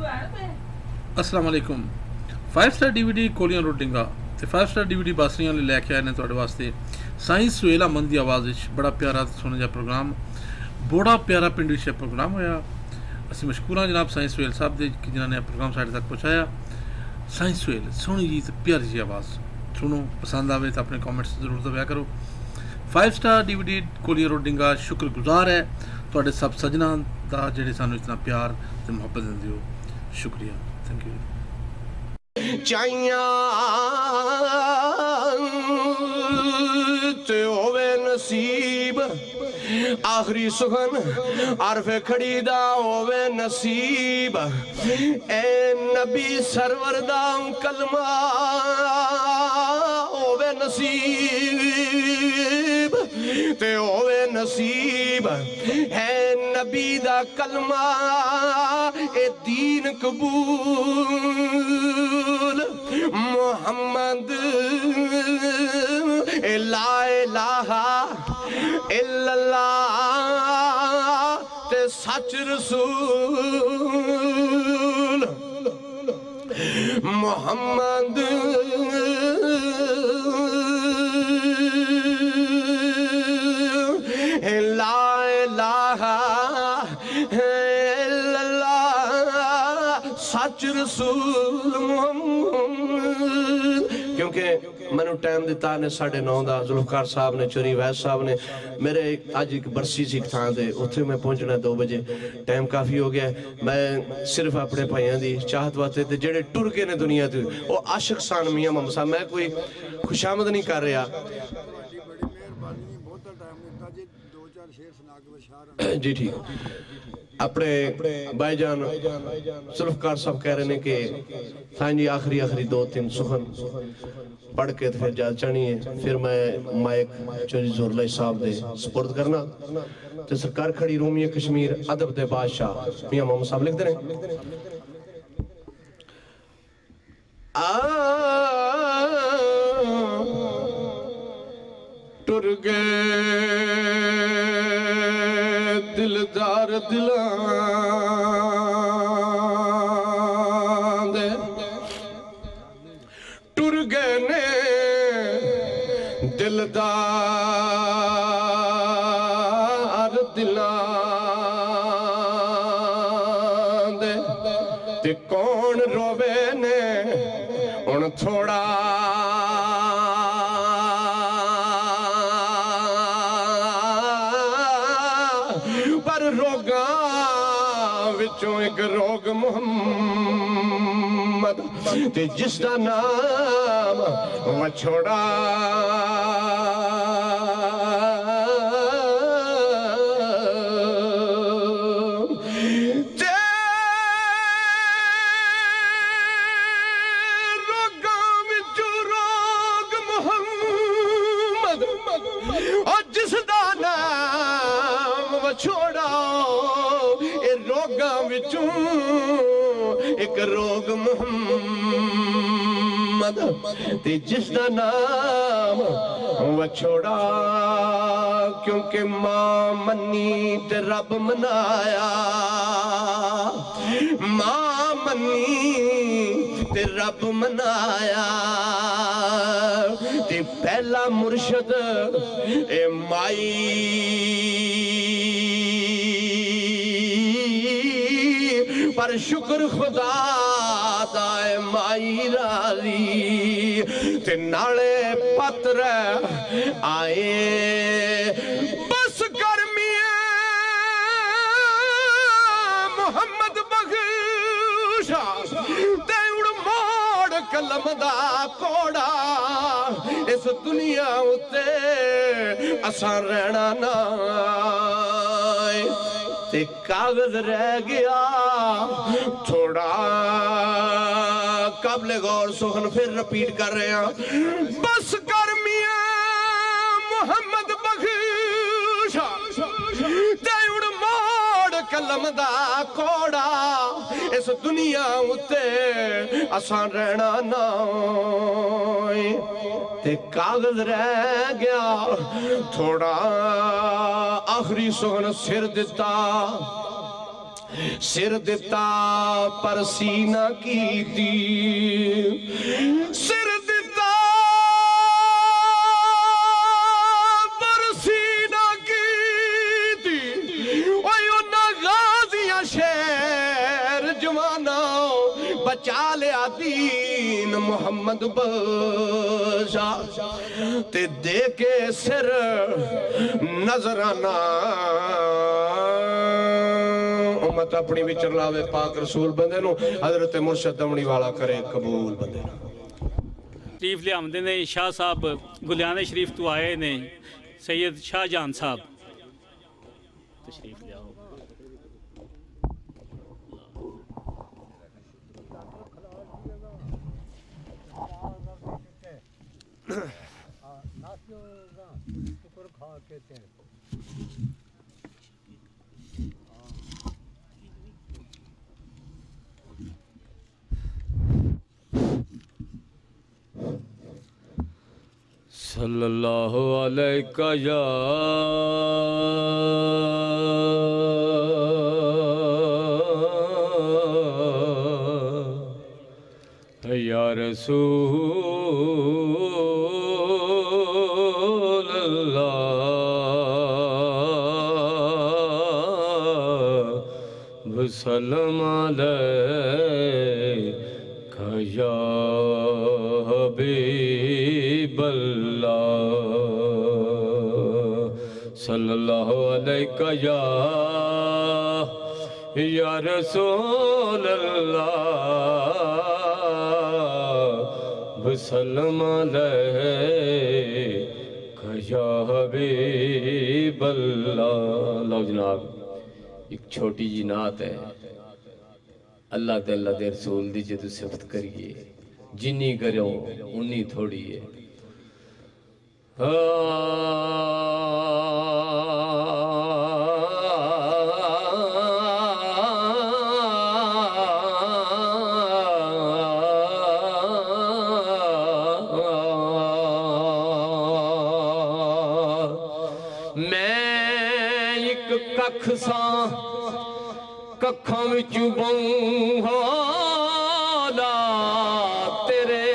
अस्सलाम वालेकुम। 5 star DVD कोलियां रोटिंगा ते 5 स्टार DVD बासरियां ले लैके आए ने तुहाडे वास्ते साइंस सुहेला मंद दी आवाज़ विच बड़ा प्यारा सुनने दा प्रोग्राम, बड़ा प्यारा पिंड विच प्रोग्राम होया। असीं मशकूर हां जनाब साइंस सुहेल साहब दे कि जिन्हां ने प्रोग्राम साढ़े तक पहुँचाया। साइंस सुहेल सोहनी जी ते प्यारी जी आवाज़ सुनो, पसंद आवे तो अपने कॉमेंट्स जरूर दब्या करो। 5 स्टार DVD कोलियां रोटिंगा शुक्रगुजार है तुहाडे सब सजना दा जिहड़े सानूं इतना प्यार ते मुहब्बत दिंदे हो। शुक्रिया, थैंक यू। चाइया ते होवे नसीब आखिरी सुखन आरफे खड़ी दा होवे नसीब ए नबी सरवर दा कलमा होवे नसीब ते होवे नसीब है नबी दा कलमा ए दीन कबूल मोहम्मद ला इलाहा इल्लल्लाह ते सच रसूल मोहम्मद ला इलाहा इल्लल्लाह सच रसूल मोहम्मद। क्योंकि मैंने टाइम दिता ने 9:30 का जुल्फकार साहब ने चोरी वैस साहब ने मेरे अज एक बरसी सी थां ते उत्थे मैं पहुंचना 2 बजे टाइम काफ़ी हो गया। मैं सिर्फ अपने भाइयों की चाहत वास्ते ते जेड़े टुर गए ने दुनिया ते वो आशिक सान मियां मोहम्मद साहब, मैं कोई खुशामद नहीं कर रहा जी। ठीक अपने भाईजान जुल्फकार साहब कह रहे हैं कि साईं जी आखिरी 2-3 सुखन पढ़ के फिर जा चढ़नी है, फिर मैं माइक चौधरी जोरलाई साहब दे सुपुर्द करना तो सरकार खड़ी रूमी कश्मीर अदब दे बादशाह मियां मोहम्मद साहब लिखते हैं। टुर गए दिलदार दिलां दे टुर गए ने दिलदार दिलां दे ते कौन रोवे ने हुण थोड़ा एक रोग मोहम्मद ते जिसका नाम वछोड़ा ते रोगां विचों रोग मोहम्मद और जिसका नाम वछोड़ा एक रोग मोहम्मद ते जिसका नाम वछोड़ा क्योंकि मां मन्नी ते रब मनाया मां मन्नी ते रब मनाया ते पहला मुर्शद ए माई पर शुक्र खुदा दाए माई राली ते नाले पत्र आए बस गर्मिया मोहम्मद बख्शा ते उड़ मोड़ कलम दा कोड़ा इस दुनिया उत्ते असां रहना ना ते कागज रह गया थोड़ा काबले गौर सुखन फिर रिपीट कर रहे हैं बस गर्मिया मोहम्मद बख्शा ते उड़ मोड़ कलम दा कोड़ा इस दुनिया उत्ते असां रहना ना ते कागज रह गया थोड़ा आखिरी सोहन सिर दिता सिर दिता पर सीना कीती, सिर दिता पर सीना कीती, ओए उन्हां गाजियां शेर जवाना बचा लिया दीन मुहम्मद बशा ते दे के सिर नजराना उम्मत अपनी विच लावे पाक रसूल बंदे नु हजरत मुर्शद दमड़ी वाला करे कबूल बंदे तशरीफ लियामदे ने शाह साहब गुलियाने शरीफ तो आए ने सैयद शाहजहान साहब तशरीफ लियाओ। सल्लल्लाहु अलैका या रसूल अल्लाह वसल्लम अलैका या हबीब सल्लल्लाहु अलैका या रसूल अल्लाह वसल्लम अलैका या हबीब अल्लाह। लो जनाब एक छोटी जी नात है अल्लाह ते अल्लाह दे रसूल दी जो सिफत करिए जिन्नी करो उन्नी थोड़ी है। मैं एक कख सा कखां विच बऊंगा तेरे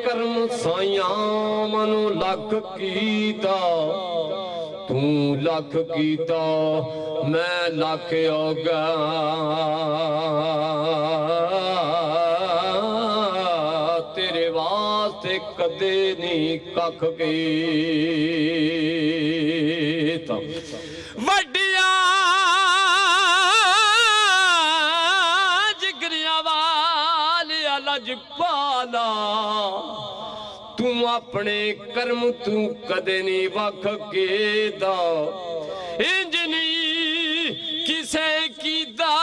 कर्म साया मनु लख कीता तू लख कीता मैं लख होगा तेरे वास्ते कदे नहीं कख कीता। वड्डिया जिगरिया वाले लजपाला तू अपने कर्म तू कदे नहीं वख कीता इंजनी किसे कीता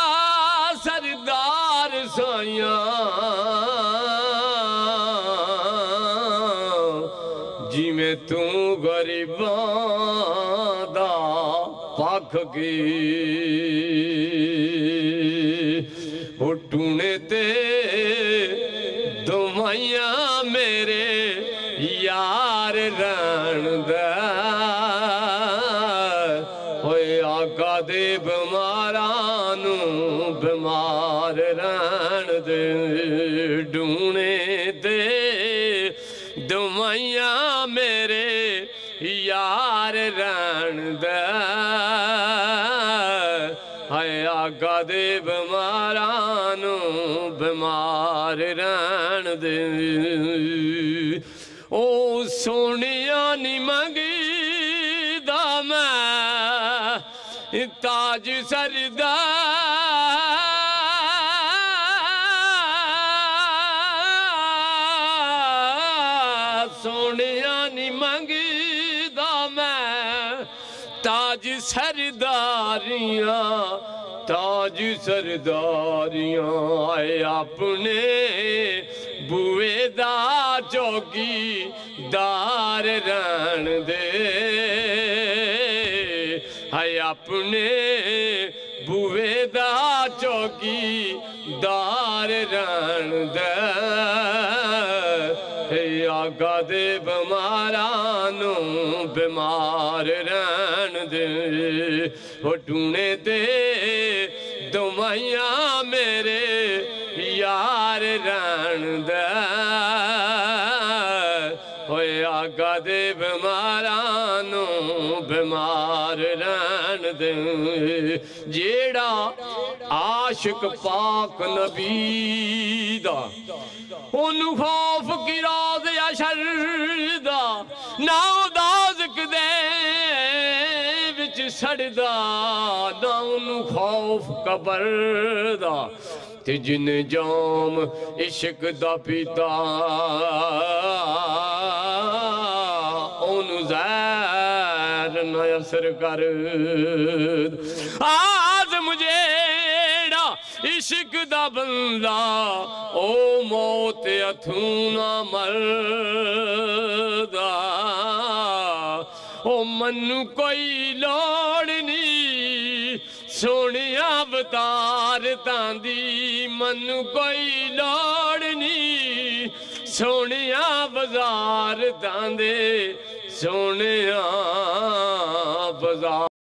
सरदार साया जिमें तू गरीबां दा पख की टूने ते दुमाइया मेरे यार रण होए आका दे बीमारा नू बीमार रण दे डूने दे दुमाइया मेरे यार रण हाय आगा दे बीमारा नू बीमार रहन दे ओ सोनिया नी मंगी दा मैं ताज सरदा सोनिया नी मंगी दा मैं ताज सरदारियां ताज सरदारियां आए अपने बुए दा चौकी दार रहन दे हाय अपने बुए दा चौकी दार रहन दे आगा दे बीमारा नू बीमार रहन दे ओ टूने दे दुमा कुर्बानियां मेरे यार रहन दे होए आगा दे बीमारां नू बीमार रहन दे जेड़ा आशिक पाक नबी दा ओनू खौफ की राज या शर दा ना उदास दे विच सड़दा ना ओनू खौफ कबर दा ते जिन जाम इश्क दा पीता ओनू ज़हर न असर कर आज़म जेड़ा इश्क दा बंदा ओ मौत अथू ना मरदा ओ मनु कोई लोड़ नहीं सोने अवतार तांदी मनु कोई लोड़ नहीं सोने बाजार तांदे सोने बाजार